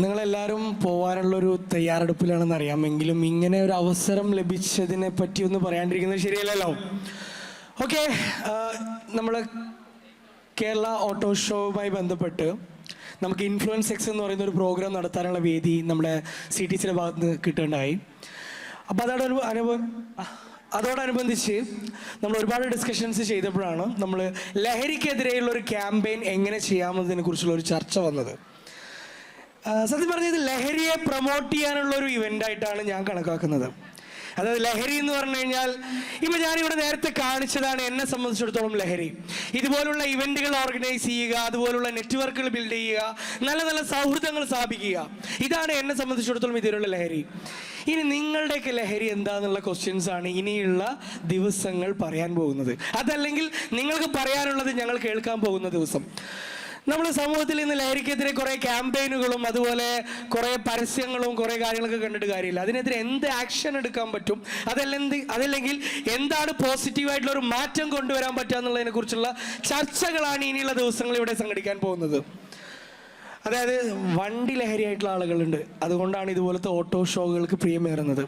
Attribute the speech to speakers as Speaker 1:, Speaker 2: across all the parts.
Speaker 1: നിങ്ങളെല്ലാവരും പോകാനുള്ളൊരു തയ്യാറെടുപ്പിലാണെന്ന് അറിയാമെങ്കിലും ഇങ്ങനെ ഒരു അവസരം ലഭിച്ചതിനെ പറ്റി ഒന്ന് പറയാണ്ടിരിക്കുന്നത് ശരിയല്ലല്ലോ. ഓക്കെ, നമ്മൾ കേരള ഓട്ടോ ഷോവുമായി ബന്ധപ്പെട്ട് നമുക്ക് ഇൻഫ്ലുവൻസ് എക്സ് എന്ന് പറയുന്ന ഒരു പ്രോഗ്രാം നടത്താനുള്ള വേദി നമ്മുടെ CTCയുടെ ഭാഗത്ത് നിന്ന് കിട്ടുകയുണ്ടായി. അപ്പോൾ അതോടനുബന്ധിച്ച് നമ്മൾ ഒരുപാട് ഡിസ്കഷൻസ് ചെയ്തപ്പോഴാണ് നമ്മൾ ലഹരിക്കെതിരെയുള്ള ഒരു ക്യാമ്പയിൻ എങ്ങനെ ചെയ്യാമെന്നതിനെ കുറിച്ചുള്ള ഒരു ചർച്ച വന്നത്. സത്യം പറഞ്ഞത് ലഹരിയെ പ്രൊമോട്ട് ചെയ്യാനുള്ള ഒരു ഇവൻ്റായിട്ടാണ് ഞാൻ കണക്കാക്കുന്നത്. അതായത് ലഹരി എന്ന് പറഞ്ഞു കഴിഞ്ഞാൽ ഇപ്പം ഞാനിവിടെ നേരത്തെ കാണിച്ചതാണ് എന്നെ സംബന്ധിച്ചിടത്തോളം ലഹരി. ഇതുപോലുള്ള ഇവൻറ്റുകൾ ഓർഗനൈസ് ചെയ്യുക, അതുപോലുള്ള നെറ്റ്വർക്കുകൾ ബിൽഡ് ചെയ്യുക, നല്ല നല്ല സൗഹൃദങ്ങൾ സ്ഥാപിക്കുക, ഇതാണ് എന്നെ സംബന്ധിച്ചിടത്തോളം ഇതിലുള്ള ലഹരി. ഇനി നിങ്ങളുടെയൊക്കെ ലഹരി എന്താണെന്നുള്ള ക്വസ്റ്റ്യൻസ് ആണ് ഇനിയുള്ള ദിവസങ്ങൾ പറയാൻ പോകുന്നത്. അതല്ലെങ്കിൽ നിങ്ങൾക്ക് പറയാനുള്ളത് ഞങ്ങൾ കേൾക്കാൻ പോകുന്ന ദിവസം. നമ്മൾ സമൂഹത്തിൽ ഇന്ന് ലഹരിക്കെതിരെ കുറേ ക്യാമ്പയിനുകളും അതുപോലെ കുറേ പരസ്യങ്ങളും കുറേ കാര്യങ്ങളൊക്കെ കണ്ടിട്ട് കാര്യമില്ല. അതിനെതിരെ എന്ത് ആക്ഷൻ എടുക്കാൻ പറ്റും, അതല്ലെങ്കിൽ എന്താണ് പോസിറ്റീവായിട്ടുള്ള ഒരു മാറ്റം കൊണ്ടുവരാൻ പറ്റുക എന്നുള്ളതിനെ കുറിച്ചുള്ള ചർച്ചകളാണ് ഇനിയുള്ള ദിവസങ്ങൾ ഇവിടെ സംഘടിക്കാൻ പോകുന്നത്. അതായത് വണ്ടി ലഹരിയായിട്ടുള്ള ആളുകളുണ്ട്, അതുകൊണ്ടാണ് ഇതുപോലത്തെ ഓട്ടോ ഷോകൾക്ക് പ്രിയമേറുന്നത്.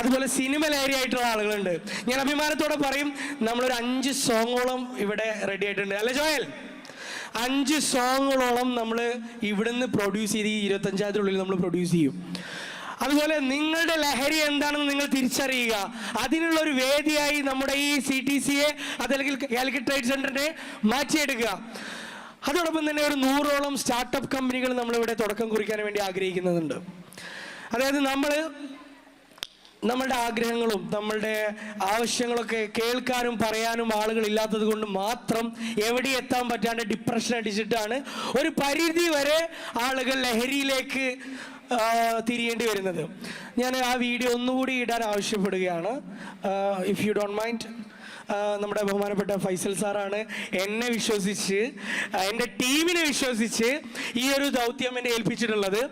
Speaker 1: അതുപോലെ സിനിമ ലഹരിയായിട്ടുള്ള ആളുകളുണ്ട്. ഞാൻ അഭിമാനത്തോടെ പറയും, നമ്മളൊരു 5 സോങ്ങോളം ഇവിടെ റെഡി ആയിട്ടുണ്ട്. അല്ലേ ജോയൽ? 5 സോങ്ങുകളോളം നമ്മൾ ഇവിടുന്ന് പ്രൊഡ്യൂസ് ചെയ്ത് ഈ 25,000 തീയതിക്കുള്ളിൽ നമ്മൾ പ്രൊഡ്യൂസ് ചെയ്യും. അതുപോലെ നിങ്ങളുടെ ലഹരി എന്താണെന്ന് നിങ്ങൾ തിരിച്ചറിയുക. അതിനുള്ളൊരു വേദിയായി നമ്മുടെ ഈ CTCയെ അതല്ലെങ്കിൽ കാലിക്കറ്റ് ട്രേഡ് സെന്ററിനെ മാറ്റിയെടുക്കുക. അതോടൊപ്പം തന്നെ ഒരു 100ഓളം സ്റ്റാർട്ടപ്പ് കമ്പനികൾ നമ്മളിവിടെ തുടക്കം കുറിക്കാൻ വേണ്ടി ആഗ്രഹിക്കുന്നുണ്ട്. അതായത് നമ്മളുടെ ആഗ്രഹങ്ങളും നമ്മളുടെ ആവശ്യങ്ങളൊക്കെ കേൾക്കാനും പറയാനും ആളുകൾ ഇല്ലാത്തത് കൊണ്ട് മാത്രം എവിടെ എത്താൻ പറ്റാണ്ട് ഡിപ്രഷൻ അടിച്ചിട്ടാണ് ഒരു പരിധി വരെ ആളുകൾ ലഹരിയിലേക്ക് തിരിയേണ്ടി വരുന്നത്. ഞാൻ ആ വീഡിയോ ഒന്നുകൂടി ഇടാൻ ആവശ്യപ്പെടുകയാണ്, ഇഫ് യു ഡോണ്ട് മൈൻഡ്. നമ്മുടെ ബഹുമാനപ്പെട്ട ഫൈസൽ സാറാണ് എന്നെ വിശ്വസിച്ച്, എൻ്റെ ടീമിനെ വിശ്വസിച്ച് ഈ ഒരു ദൗത്യം എന്നെ ഏൽപ്പിച്ചിട്ടുള്ളത്.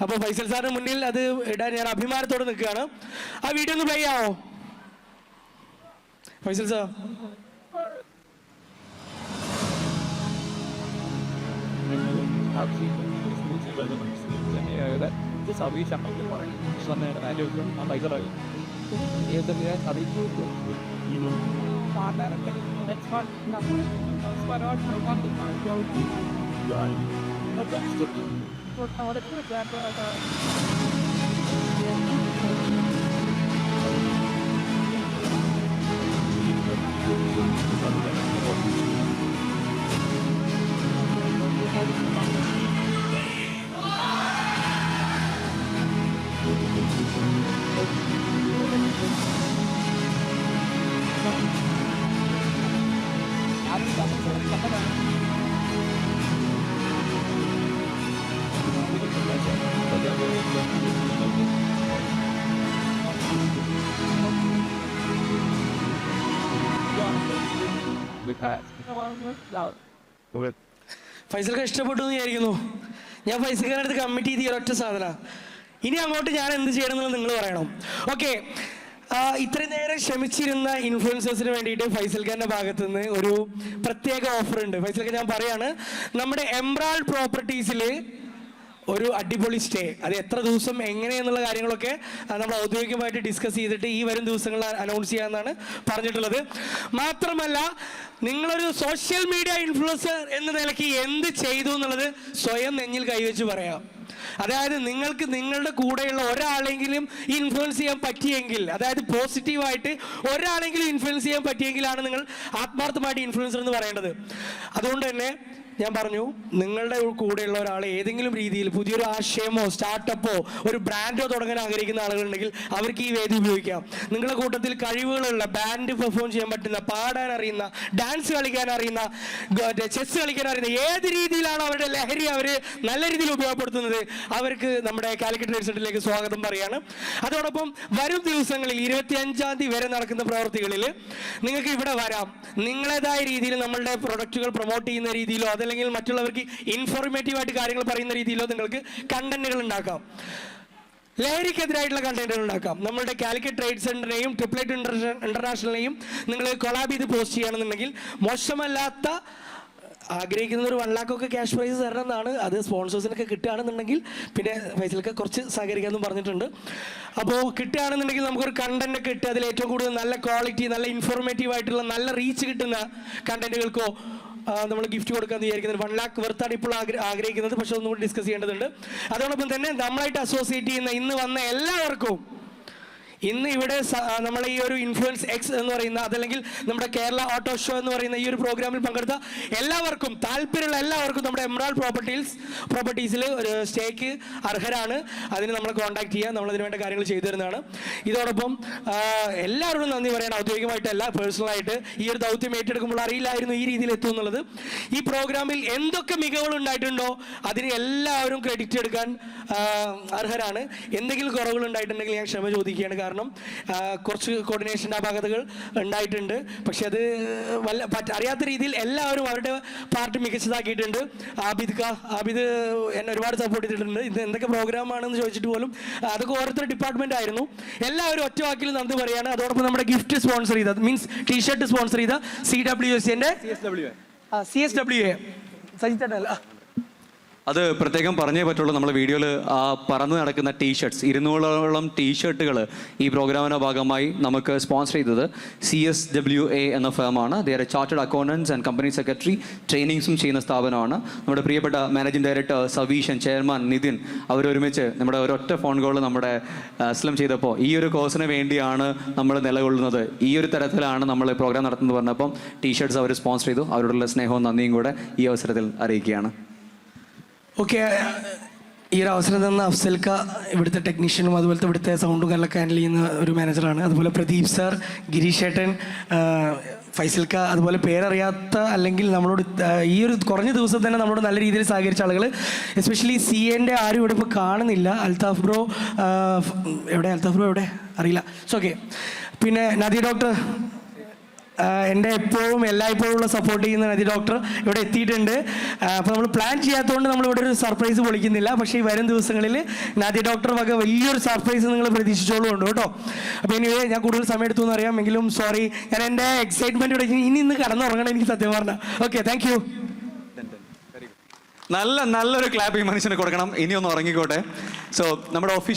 Speaker 1: അപ്പോൾ ഫൈസൽ സാറിന് മുന്നിൽ അത് ഇടാൻ ഞാൻ അഭിമാനത്തോടെ നിൽക്കുകയാണ്. ആ വീഡിയോ ഒന്ന് പ്ലേ ആവോ Faisal sir?
Speaker 2: That's what nothing. That's what I want to find.
Speaker 1: ഫൈസൽക്ക് ഇഷ്ടപ്പെട്ടു എന്ന് വിചാരിക്കുന്നു. ഞാൻ ഫൈസൽഖാൻ്റെ അടുത്ത് കമ്മിറ്റ് ചെയ്ത് ഒരൊറ്റ സാധന. ഇനി അങ്ങോട്ട് ഞാൻ എന്ത് ചെയ്യണം എന്നുള്ളത് നിങ്ങൾ പറയണം. ഓക്കെ, ഇത്രയും നേരം ക്ഷമിച്ചിരുന്ന ഇൻഫ്ലുവൻസേഴ്സിന് വേണ്ടിയിട്ട് ഫൈസൽഖാൻ്റെ ഭാഗത്തു നിന്ന് ഒരു പ്രത്യേക ഓഫർ ഉണ്ട്. ഫൈസൽഖാൻ ഞാൻ പറയാണ്, നമ്മുടെ എംബ്രാൾഡ് പ്രോപ്പർട്ടീസിൽ ഒരു അടിപൊളി സ്റ്റേ, അത് എത്ര ദിവസം എങ്ങനെയെന്നുള്ള കാര്യങ്ങളൊക്കെ നമ്മൾ ഔദ്യോഗികമായിട്ട് ഡിസ്കസ് ചെയ്തിട്ട് ഈ വരും ദിവസങ്ങളിൽ അനൗൺസ് ചെയ്യാമെന്നാണ് പറഞ്ഞിട്ടുള്ളത്. മാത്രമല്ല, നിങ്ങളൊരു സോഷ്യൽ മീഡിയ ഇൻഫ്ലുവൻസർ എന്ന നിലയ്ക്ക് എന്ത് ചെയ്തു എന്നുള്ളത് സ്വയം നെഞ്ഞിൽ കൈവച്ച് പറയാം. അതായത് നിങ്ങൾക്ക് നിങ്ങളുടെ കൂടെയുള്ള ഒരാളെങ്കിലും ഇൻഫ്ലുവൻസ് ചെയ്യാൻ പറ്റിയെങ്കിൽ, അതായത് പോസിറ്റീവായിട്ട് ഒരാളെങ്കിലും ഇൻഫ്ലുവൻസ് ചെയ്യാൻ പറ്റിയെങ്കിലാണ് നിങ്ങൾ ആത്മാർത്ഥമായിട്ട് ഇൻഫ്ലുവൻസർ എന്ന് പറയേണ്ടത്. അതുകൊണ്ട് തന്നെ ഞാൻ പറഞ്ഞു, നിങ്ങളുടെ കൂടെയുള്ള ഒരാൾ ഏതെങ്കിലും രീതിയിൽ പുതിയൊരു ആശയമോ സ്റ്റാർട്ടപ്പോ ഒരു ബ്രാൻഡോ തുടങ്ങാൻ ആഗ്രഹിക്കുന്ന ആളുകളുണ്ടെങ്കിൽ അവർക്ക് ഈ വേദി ഉപയോഗിക്കാം. നിങ്ങളുടെ കൂട്ടത്തിൽ കഴിവുകളുള്ള, ബാൻഡ് പെർഫോം ചെയ്യാൻ പറ്റുന്ന, പാടാൻ അറിയുന്ന, ഡാൻസ് കളിക്കാൻ അറിയുന്ന, ചെസ് കളിക്കാൻ അറിയുന്ന, ഏത് രീതിയിലാണ് അവരുടെ ലഹരി അവർ നല്ല രീതിയിൽ ഉപയോഗപ്പെടുത്തുന്നത് അവർക്ക് നമ്മുടെ കാലിക്കറ്റ് ട്രേഡ് സെന്ററിലേക്ക് സ്വാഗതം പറയാണ്. അതോടൊപ്പം വരും ദിവസങ്ങളിൽ 25-ാം തീയതി വരെ നടക്കുന്ന പ്രവൃത്തികളിൽ നിങ്ങൾക്ക് ഇവിടെ വരാം. നിങ്ങളേതായ രീതിയിൽ നമ്മളുടെ പ്രൊഡക്റ്റുകൾ പ്രൊമോട്ട് ചെയ്യുന്ന രീതിയിലോ അല്ലെങ്കിൽ മറ്റുള്ളവർക്ക് ഇൻഫോർമേറ്റീവായിട്ട് കാര്യങ്ങൾ പറയുന്ന രീതിയിലോ നിങ്ങൾക്ക് കണ്ടന്റുകൾ ഉണ്ടാക്കാം. ലഹരിക്കെതിരായിട്ടുള്ള കണ്ടന്റുകൾ ഉണ്ടാക്കാം. നമ്മളുടെ കാലിക്കറ്റ് ട്രേഡ് സെന്ററിനെയും ട്രിപ്ലൈറ്റ് ഇന്റർനാഷണലിനെയും നിങ്ങൾ കൊളാബ് ചെയ്ത് പോസ്റ്റ് ചെയ്യണമെന്നുണ്ടെങ്കിൽ മോശമല്ലാത്ത ആഗ്രഹിക്കുന്ന ഒരു 1 lakh ഒക്കെ ക്യാഷ് പ്രൈസ് തരണം എന്നാണ്. അത് സ്പോൺസേഴ്സിനൊക്കെ കിട്ടുകയാണെന്നുണ്ടെങ്കിൽ പിന്നെ പൈസയിലൊക്കെ കുറച്ച് സഹകരിക്കാമെന്നും പറഞ്ഞിട്ടുണ്ട്. അപ്പോൾ കിട്ടുകയാണെന്നുണ്ടെങ്കിൽ നമുക്കൊരു കണ്ടന്റ് ഒക്കെ ഇട്ട് അതിൽ ഏറ്റവും കൂടുതൽ നല്ല ക്വാളിറ്റി, നല്ല ഇൻഫോർമേറ്റീവ് ആയിട്ടുള്ള നല്ല റീച്ച് കിട്ടുന്ന കണ്ടന്റുകൾക്കോ നമ്മൾ ഗിഫ്റ്റ് കൊടുക്കാമെന്ന് വിചാരിക്കുന്നത്. 1 lakh വെർത്താണ് ഇപ്പോൾ ആഗ്രഹിക്കുന്നത്. പക്ഷെ ഒന്നുകൂടി ഡിസ്കസ് ചെയ്യേണ്ടതുണ്ട്. അതോടൊപ്പം തന്നെ നമ്മളായിട്ട് അസോസിയേറ്റ് ചെയ്യുന്ന ഇന്ന് വന്ന എല്ലാവർക്കും, ഇന്ന് ഇവിടെ നമ്മളെ ഈ ഒരു ഇൻഫ്ലുവൻസ് എക്സ് എന്ന് പറയുന്ന, അതല്ലെങ്കിൽ നമ്മുടെ കേരള ഓട്ടോ ഷോ എന്ന് പറയുന്ന ഈ ഒരു പ്രോഗ്രാമിൽ പങ്കെടുത്ത എല്ലാവർക്കും, താല്പര്യമുള്ള എല്ലാവർക്കും നമ്മുടെ എമറാൾഡ് പ്രോപ്പർട്ടീസിൽ ഒരു സ്റ്റേക്ക് അർഹരാണ്. അതിന് നമ്മളെ കോൺടാക്ട് ചെയ്യുക, നമ്മളതിന് വേണ്ട കാര്യങ്ങൾ ചെയ്തു തരുന്നതാണ്. ഇതോടൊപ്പം എല്ലാവരോടും നന്ദി പറയണം, ഔദ്യോഗികമായിട്ടല്ല പേഴ്സണലായിട്ട്. ഈ ഒരു ദൗത്യം ഏറ്റെടുക്കുമ്പോൾ അറിയില്ലായിരുന്നു ഈ രീതിയിൽ എത്തും എന്നുള്ളത്. ഈ പ്രോഗ്രാമിൽ എന്തൊക്കെ മികവുകൾ ഉണ്ടായിട്ടുണ്ടോ അതിന് എല്ലാവരും ക്രെഡിറ്റ് എടുക്കാൻ അർഹരാണ്. എന്തെങ്കിലും കുറവുകൾ ഉണ്ടായിട്ടുണ്ടെങ്കിൽ ഞാൻ ക്ഷമ ചോദിക്കുകയാണ്. കാരണം കുറച്ച് കോർഡിനേഷൻ്റെ അപാകതകൾ ഉണ്ടായിട്ടുണ്ട്. പക്ഷെ അത് അറിയാത്ത രീതിയിൽ എല്ലാവരും അവരുടെ പാർട്ട് മികച്ചതാക്കിയിട്ടുണ്ട്. ആബിദ് എന്നെ ഒരുപാട് സപ്പോർട്ട് ചെയ്തിട്ടുണ്ട്. ഇത് എന്തൊക്കെ പ്രോഗ്രാമാണെന്ന് ചോദിച്ചിട്ട് പോലും അതൊക്കെ ഓരോരുത്തർ ഡിപ്പാർട്ട്മെന്റ് ആയിരുന്നു. എല്ലാവരും ഒറ്റ വാക്കിൽ നന്ദി പറയാണ്. അതോടൊപ്പം നമ്മുടെ ഗിഫ്റ്റ് സ്പോൺസർ ചെയ്ത, മീൻസ് ടീഷർട്ട് സ്പോൺസർ ചെയ്ത CWSന്റെ CSWA സജിത്തല്ല,
Speaker 3: അത് പ്രത്യേകം പറഞ്ഞേ പറ്റുള്ളൂ. നമ്മൾ വീഡിയോയിൽ പറന്ന് നടക്കുന്ന ടീഷർട്ട്സ് 200ഓളം ടീഷർട്ടുകൾ ഈ പ്രോഗ്രാമിൻ്റെ ഭാഗമായി നമുക്ക് സ്പോൺസർ ചെയ്തത് CSWA എന്ന ഫേമാണ്. They are chartered accountants and company secretary, ട്രെയിനിങ്സും ചെയ്യുന്ന സ്ഥാപനമാണ്. നമ്മുടെ പ്രിയപ്പെട്ട managing director Saveeshan, chairman Nithin, അവരൊരുമിച്ച് നമ്മുടെ ഒരൊറ്റ ഫോൺ കോൾ നമ്മുടെ അസ്ലം ചെയ്തപ്പോൾ ഈ ഒരു കോഴ്സിന് വേണ്ടിയാണ് നമ്മൾ നിലകൊള്ളുന്നത്, ഈ ഒരു തരത്തിലാണ് നമ്മൾ പ്രോഗ്രാം നടത്തുന്നത് പറഞ്ഞപ്പം ടീഷർട്ട്സ് അവർ സ്പോൺസർ ചെയ്തു. അവരോടുള്ള സ്നേഹവും നന്ദിയും കൂടെ ഈ അവസരത്തിൽ അറിയിക്കുകയാണ്.
Speaker 1: ഓക്കെ, ഈ ഒരു അവസരം തന്ന അഫ്സൽക്ക ഇവിടുത്തെ ടെക്നീഷ്യനും അതുപോലത്തെ ഇവിടുത്തെ സൗണ്ടും കാര്യങ്ങളൊക്കെ ഹാൻഡിൽ ചെയ്യുന്ന ഒരു മാനേജറാണ്. അതുപോലെ പ്രദീപ് സാർ, ഗിരീഷ് ഏട്ടൻ, ഫൈസൽക്ക, അതുപോലെ പേരറിയാത്ത അല്ലെങ്കിൽ നമ്മളോട് ഈ ഒരു കുറഞ്ഞ ദിവസം തന്നെ നമ്മളോട് നല്ല രീതിയിൽ സഹകരിച്ച ആളുകൾ, എസ്പെഷ്യലി CAൻ്റെ ആരും ഇവിടെ ഇപ്പോൾ കാണുന്നില്ല. അൽത്താഫ് ബ്രോ എവിടെ അറിയില്ല. സോ ഓക്കെ, പിന്നെ നദി ഡോക്ടർ, എൻ്റെ എപ്പോഴും എല്ലായ്പ്പോഴുള്ള സപ്പോർട്ട് ചെയ്യുന്ന നദി ഡോക്ടർ ഇവിടെ എത്തിയിട്ടുണ്ട്. അപ്പോൾ നമ്മൾ പ്ലാൻ ചെയ്യാത്തതുകൊണ്ട് നമ്മളിവിടെ ഒരു സർപ്രൈസ് പൊളിക്കുന്നില്ല. പക്ഷേ ഈ വരും ദിവസങ്ങളിൽ നദി ഡോക്ടർ വക വലിയൊരു സർപ്രൈസ് നിങ്ങൾ പ്രതീക്ഷിച്ചോളുണ്ട് കേട്ടോ. അപ്പോൾ ഇനി ഞാൻ കൂടുതൽ സമയം എടുത്തു എന്ന് അറിയാം, എങ്കിലും സോറി. ഞാൻ എൻ്റെ എക്സൈറ്റ്മെൻറ്റ് ഇവിടെ ഇന്ന് കടന്നുറങ്ങണം എനിക്ക് സത്യം പറഞ്ഞാൽ. Okay, thank you.
Speaker 3: നല്ലൊരു ക്ലാപ്പ് ഈ മനുഷ്യന് കൊടുക്കണം. ഇനി ഒന്ന് ഉറങ്ങിക്കോട്ടെ. സോ നമ്മുടെ ഒഫീഷ്യൽ